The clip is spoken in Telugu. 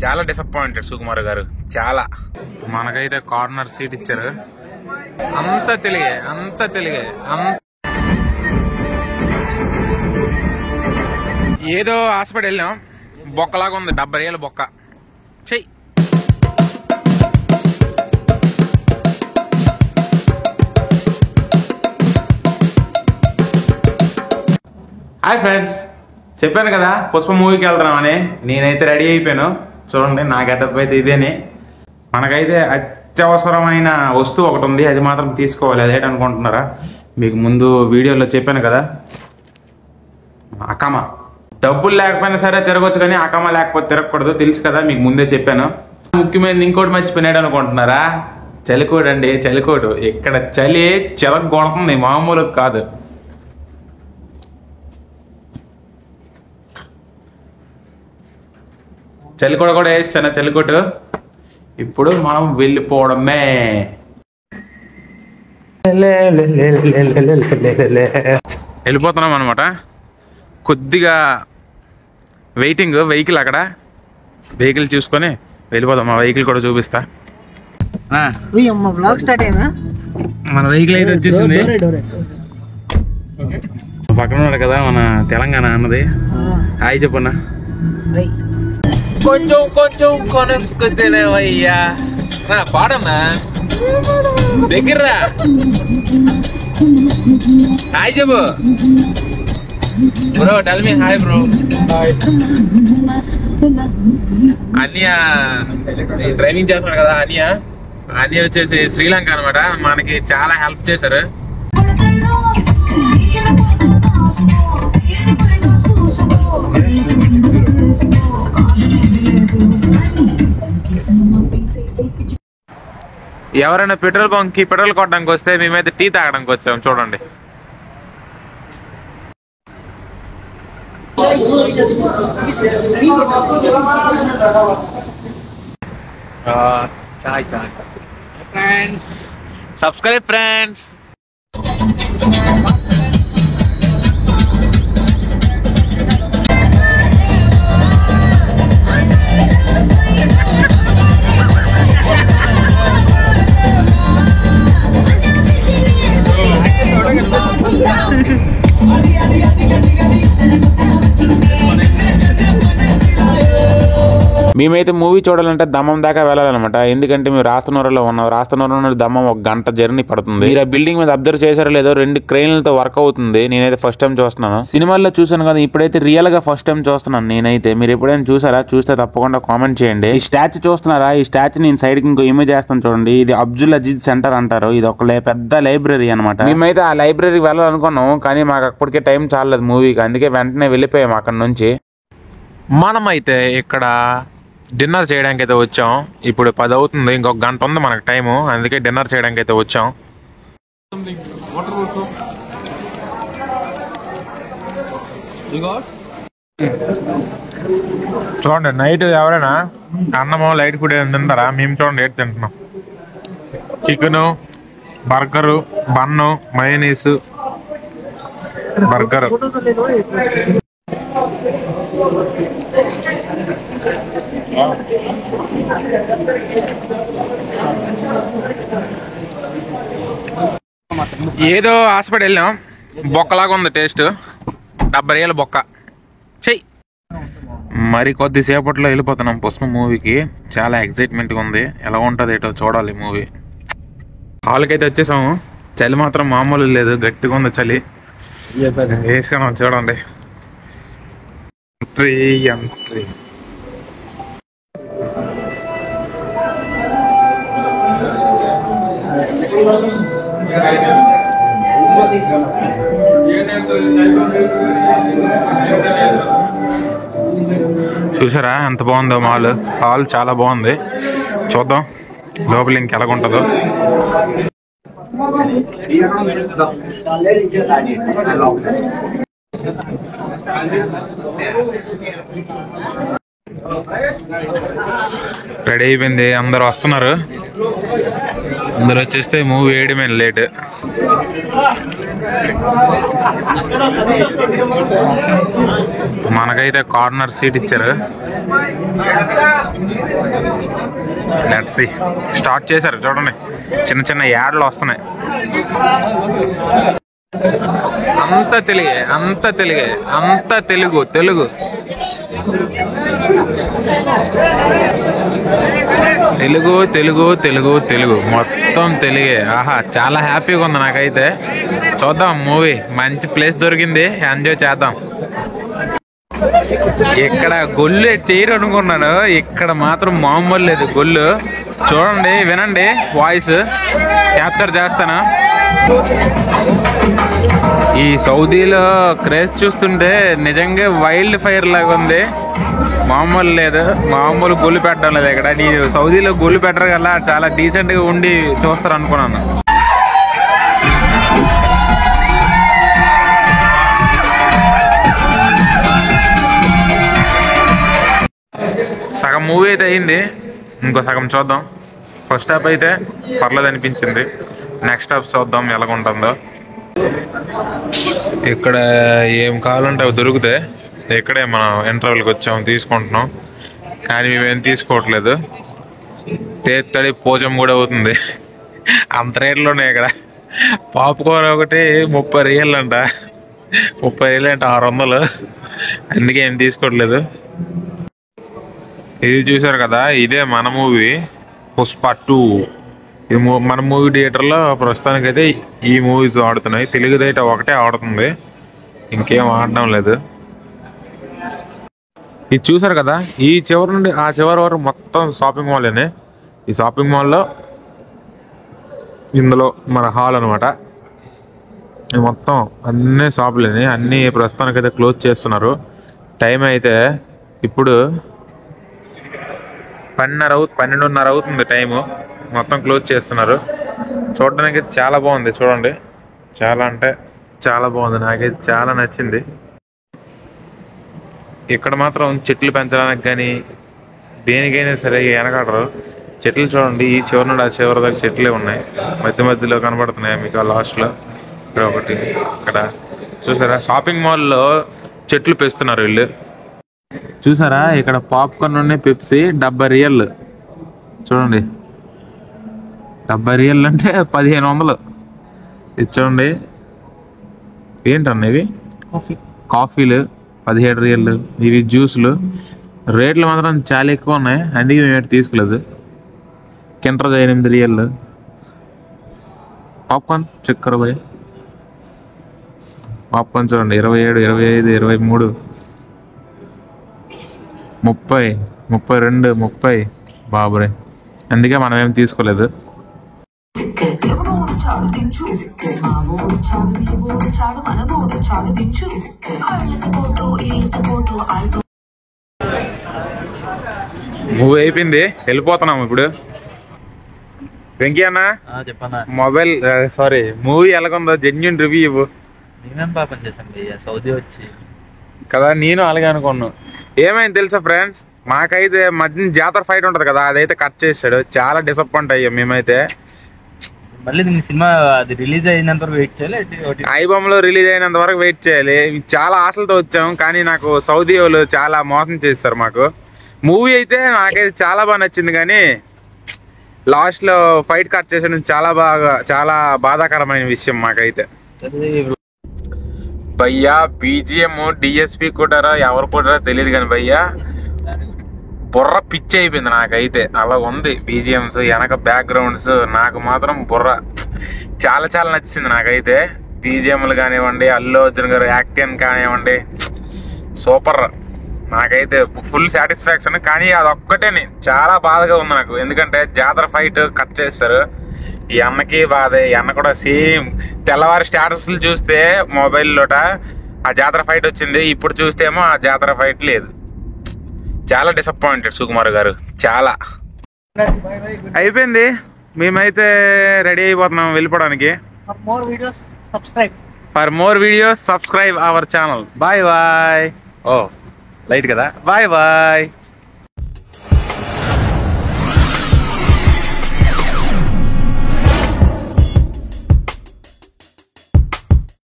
చాలా డిసప్పాయింటెడ్ సుకుమార్ గారు, చాలా. మనకైతే కార్నర్ సీట్ ఇచ్చారు. అంత తెలుగే. ఏదో హాస్పిటల్ వెళ్ళాం, బొక్కలాగా ఉంది, 70 ఏళ్ళ బొక్క. చెయ్యి. హాయ్ ఫ్రెండ్స్, చెప్పాను కదా పుష్ప మూవీకి వెళ్తున్నామని. నేనైతే రెడీ అయిపోయాను. చూడండి నా గెటప్ అయితే ఇదేనే. మనకైతే అత్యవసరమైన వస్తువు ఒకటి ఉంది, అది మాత్రం తీసుకోవాలి. అదేంటనుకుంటున్నారా? మీకు ముందు వీడియోలో చెప్పాను కదా, అకమ. డబ్బులు లేకపోయినా సరే తిరగొచ్చు, కానీ అకమ లేకపోతే తిరగకూడదు, తెలుసు కదా, మీకు ముందే చెప్పాను. ముఖ్యమైనది ఇంకోటి మర్చిపోయినాడు అనుకుంటున్నారా? చలికోడు అండి, చలికోడు. ఇక్కడ చలి చిరకు కొడుతుంది, మామూలు కాదు. చలికోట కూడా వేస్తాను, చలికోటు. ఇప్పుడు మనం వెళ్ళిపోవడమే. వెళ్ళిపోతున్నాం అనమాట. కొద్దిగా వెయిటింగ్, వెహికల్ అక్కడ, వెహికల్ చూసుకొని వెళ్ళిపోదాం. మా వెహికల్ కూడా చూపిస్తా. మన వెహికల్ అయితే వచ్చేసింది. పక్కన ఉన్నాడు కదా మన తెలంగాణ అన్నది. హాయ్ చెప్పన్నా. కొంచెం కొనుక్కుతేనేవయ్యా. పాడన్నా దగ్గర. హాయ్ చెప్పు bro. Tell me hi bro. అన్య డ్రైవింగ్ చేస్తున్నాడు కదా అన్య. అన్య వచ్చేసి శ్రీలంక అనమాట. మనకి చాలా హెల్ప్ చేశారు. ఎవరైనా పెట్రోల్ బంక్ కి పెట్రోల్ కొట్టడానికి వస్తే మేమైతే టీ తాగడానికి వచ్చాం. చూడండి. Subscribe friends. మేమైతే మూవీ చూడాలంటే దమ్మం దాకా వెళ్ళాలన్నమాట. ఎందుకంటే మేము రాస్తనూరులో ఉన్నాం. రాస్తనూరు నుండి దమ్మం 1 గంట జర్నీ పడుతుంది. మీరు ఆ బిల్డింగ్ మీద అబ్జర్వ్ చేశారో లేదో, 2 క్రెయిన్లతో వర్క్ అవుతుంది. నేనైతే ఫస్ట్ టైం చూస్తున్నాను. సినిమాల్లో చూసాను కదా, ఇప్పుడైతే రియల్ గా ఫస్ట్ టైం చూస్తున్నాను నేనైతే. మీరు ఎప్పుడైనా చూసారా? చూస్తే తప్పకుండా కామెంట్ చేయండి. ఈ స్టాచ్యూ చూస్తున్నారా? ఈ స్టాచ్యూ నేను సైడ్ కి ఇంకో ఇమేజ్ చేస్తాను చూడండి. ఇది అబ్దుల్ అజీజ్ సెంటర్ అంటారు. ఇది ఒక పెద్ద లైబ్రరీ అనమాట. మేమైతే ఆ లైబ్రరీకి వెళ్ళాలనుకున్నాం, కానీ మాకు అప్పటికే టైం చాలలేదు మూవీకి. అందుకే వెంటనే వెళ్ళిపోయాం అక్కడ నుంచి. మనమైతే ఇక్కడ డిన్నర్ చేయడానికి అయితే వచ్చాం. ఇప్పుడు 10 అవుతుంది, ఇంకొక గంట ఉంది మనకు టైము. అందుకే డిన్నర్ చేయడానికి అయితే వచ్చాం. చూడండి, నైట్ ఎవరైనా అన్నము లైట్ ఫుడ్ ఏమైనా తింటారా? మేము చూడండి ఏది తింటున్నాం. Chicken, burger, bun, mayonnaise, burger. ఏదో హాస్పిటల్ వెళ్ళాం, బొక్కలాగా ఉంది టేస్ట్. 70 ఏళ్ళ బొక్క. చెయ్యి. మరి కొద్దిసేపట్లో వెళ్ళిపోతున్నాం పుష్ప మూవీకి. చాలా ఎక్సైట్మెంట్గా ఉంది. ఎలా ఉంటుంది ఏటో చూడాలి మూవీ. హాల్కి అయితే వచ్చేసాము. చలి మాత్రం మామూలు లేదు, గట్టిగా ఉంది చలి. వేసుకున్నాం చూడండి. ఎంట్రీ. చూసారా ఎంత బాగుందో మాల్. హాల్ చాలా బాగుంది. చూద్దాం లోపల ఇంకెలాగుంటుందో. రెడీ అయిపోయింది, అందరు వస్తున్నారు. అందరు వచ్చేస్తే మూవీ వేయడమే లేట్. మనకైతే కార్నర్ సీట్ ఇచ్చారు. Let's see. స్టార్ట్ చేశారు చూడండి, చిన్న చిన్న యాడ్లు వస్తున్నాయి. అంత తెలుగే, అంత తెలుగే, అంత తెలుగు తెలుగు తెలుగు తెలుగు తెలుగు తెలుగు మొత్తం తెలుగే. ఆహా, చాలా హ్యాపీగా ఉంది నాకైతే. చూద్దాం మూవీ, మంచి ప్లేస్ దొరికింది, ఎంజాయ్ చేద్దాం. ఇక్కడ గొల్లు తీరు అనుకున్నాను, ఇక్కడ మాత్రం మామూలు లేదు గొల్లు. చూడండి, వినండి, వాయిస్ క్యాప్చర్ చేస్తాను. ఈ సౌదీలో క్రేజ్ చూస్తుంటే నిజంగా వైల్డ్ ఫైర్ లాగా ఉంది, మామూలు లేదు. మామూలు గొల్లు పెట్టడం లేదు ఇక్కడ. నేను సౌదీలో గొల్లు పెట్టరు కదా, చాలా డీసెంట్ గా ఉండి చూస్తారు అనుకున్నాను. సగం మూవీ అయితే అయింది, ఇంకో సగం చూద్దాం. ఫస్ట్ హాఫ్ అయితే పర్లేదు అనిపించింది, నెక్స్ట్ హాఫ్ చూద్దాం ఎలాగుంటుందో. ఇక్కడ ఏం కావాలంటే అవి దొరుకుతాయి. ఇక్కడే మనం ఇంటర్వెల్కి వచ్చాము, తీసుకుంటున్నాం, కానీ మేమేం తీసుకోవట్లేదు. తేత్తడి పోజం కూడా అవుతుంది, అంత రేట్లోనే. ఇక్కడ పాప్కార్న్ ఒకటి 30 రియల్ అంట, 30 రియల్ అంటే 600, అందుకే ఏం తీసుకోవట్లేదు. ఇది చూసారు కదా, ఇదే మన మూవీ పుష్ప 2. ఈ మన మూవీ థియేటర్లో ప్రస్తుతానికైతే ఈ మూవీస్ ఆడుతున్నాయి. తెలుగుదైతే ఒకటే ఆడుతుంది, ఇంకేం ఆడడం లేదు. ఇది చూసారు కదా, ఈ చివరి నుండి ఆ చివరి వరకు మొత్తం షాపింగ్ మాల్లోనే. ఈ షాపింగ్ మాల్లో ఇందులో మన హాల్ అనమాట. మొత్తం అన్ని షాపులని, అన్నీ ప్రస్తుతానికైతే క్లోజ్ చేస్తున్నారు. టైం అయితే ఇప్పుడు 12:30 అవుతుంది టైము. మొత్తం క్లోజ్ చేస్తున్నారు. చూడడానికి చాలా బాగుంది, చూడండి, చాలా అంటే చాలా బాగుంది, నాకైతే చాలా నచ్చింది. ఇక్కడ మాత్రం చెట్లు పెంచడానికి కానీ దేనికైనా సరే వెనకాడరు. చెట్లు చూడండి, ఈ చివరి నుండి ఆ చివరి దాకా చెట్లే ఉన్నాయి, మధ్య మధ్యలో కనబడుతున్నాయి మీకు లాస్ట్లో. ఇక్కడ ఒకటి, ఇక్కడ చూసారా, షాపింగ్ మాల్లో చెట్లు పెంచుతున్నారు వీళ్ళు. చూసారా, ఇక్కడ పాప్కార్న్ ఉన్నాయి, పెప్సీ 70 రియల్. చూడండి, 70 రియల్ అంటే 1500. ఇది చూడండి, ఏంటన్నా ఇవి కాఫీలు 17 రియల్. ఇవి జ్యూసులు. రేట్లు మాత్రం చాలా ఎక్కువ ఉన్నాయి, అందుకే మేము తీసుకోలేదు. Kinder 8 real. పాప్కార్న్ చక్కెర పోయి పాప్కార్న్ చూడండి, 27, 25, 23, 30, 32, 30. బాబురే, అందుకే మనం ఏం తీసుకోలేదు. మూవీ అయిపోయింది, వెళ్ళిపోతున్నాము ఇప్పుడు. వెంకీ అన్న, మొబైల్ సారీ మూవీ ఎలాగుందో జెన్యూన్ రివ్యూ ఇవ్వు. నేనేం పాపం చేశాను భయ్యా, సౌదీ వచ్చి కదా, నేను అలాగే అనుకున్నాను. ఏమైంది తెలుసా ఫ్రెండ్స్, మాకైతే మధ్య జాతర ఫైట్ ఉంటది కదా, అదైతే కట్ చేసాడు. చాలా డిసప్పాయింట్ అయ్యాం మేమైతే. మళ్ళీ దీని సినిమా అది రిలీజ్ అయినంత వరకు వెయిట్ చేయాలి, ఐబొమ్మలో రిలీజ్ అయినంత వరకు వెయిట్ చేయాలి. చాలా ఆశలతో వచ్చాము, కానీ నాకు సౌదీ వాళ్ళు చాలా మోసం చేస్తారు మాకు. మూవీ అయితే నాకైతే చాలా బాగా నచ్చింది, కానీ లాస్ట్ లో ఫైట్ కట్ చేసడం చాలా బాధాకరమైన విషయం మాకైతే. భయ్యా బీజిఎం డిఎస్పి కొట్టారా ఎవరు కొట్టారో తెలియదు, కానీ భయ్యా బుర్ర పిచ్చి అయిపోయింది నాకైతే. అలా ఉంది బీజిఎంస్, వెనక బ్యాక్గ్రౌండ్స్, నాకు మాత్రం బుర్ర చాలా చాలా నచ్చింది నాకైతే. బీజిఎంలు కానివ్వండి, అల్లు అర్జున్ గారు యాక్టింగ్ కానివ్వండి, సూపర్. నాకైతే ఫుల్ సాటిస్ఫాక్షన్. కానీ అదొక్కటే చాలా బాధగా ఉంది నాకు, ఎందుకంటే జాతర ఫైట్ కట్ చేస్తారు. ఈ అన్నకి బాధే, ఈ అన్న కూడా సేమ్. తెల్లవారి స్టేటస్లు చూస్తే మొబైల్లోట ఆ జాతర ఫైట్ వచ్చింది, ఇప్పుడు చూస్తేమో ఆ జాతర ఫైట్ లేదు. చాలా డిసప్పాయింటెడ్ సుకుమార్ గారు, చాలా. అయిపోయింది, మేమైతే రెడీ అయిపోతున్నాం వెళ్ళిపోవడానికి. For more videos subscribe our channel. Bye bye. ఓ లైట్ కదా, బాయ్ బాయ్.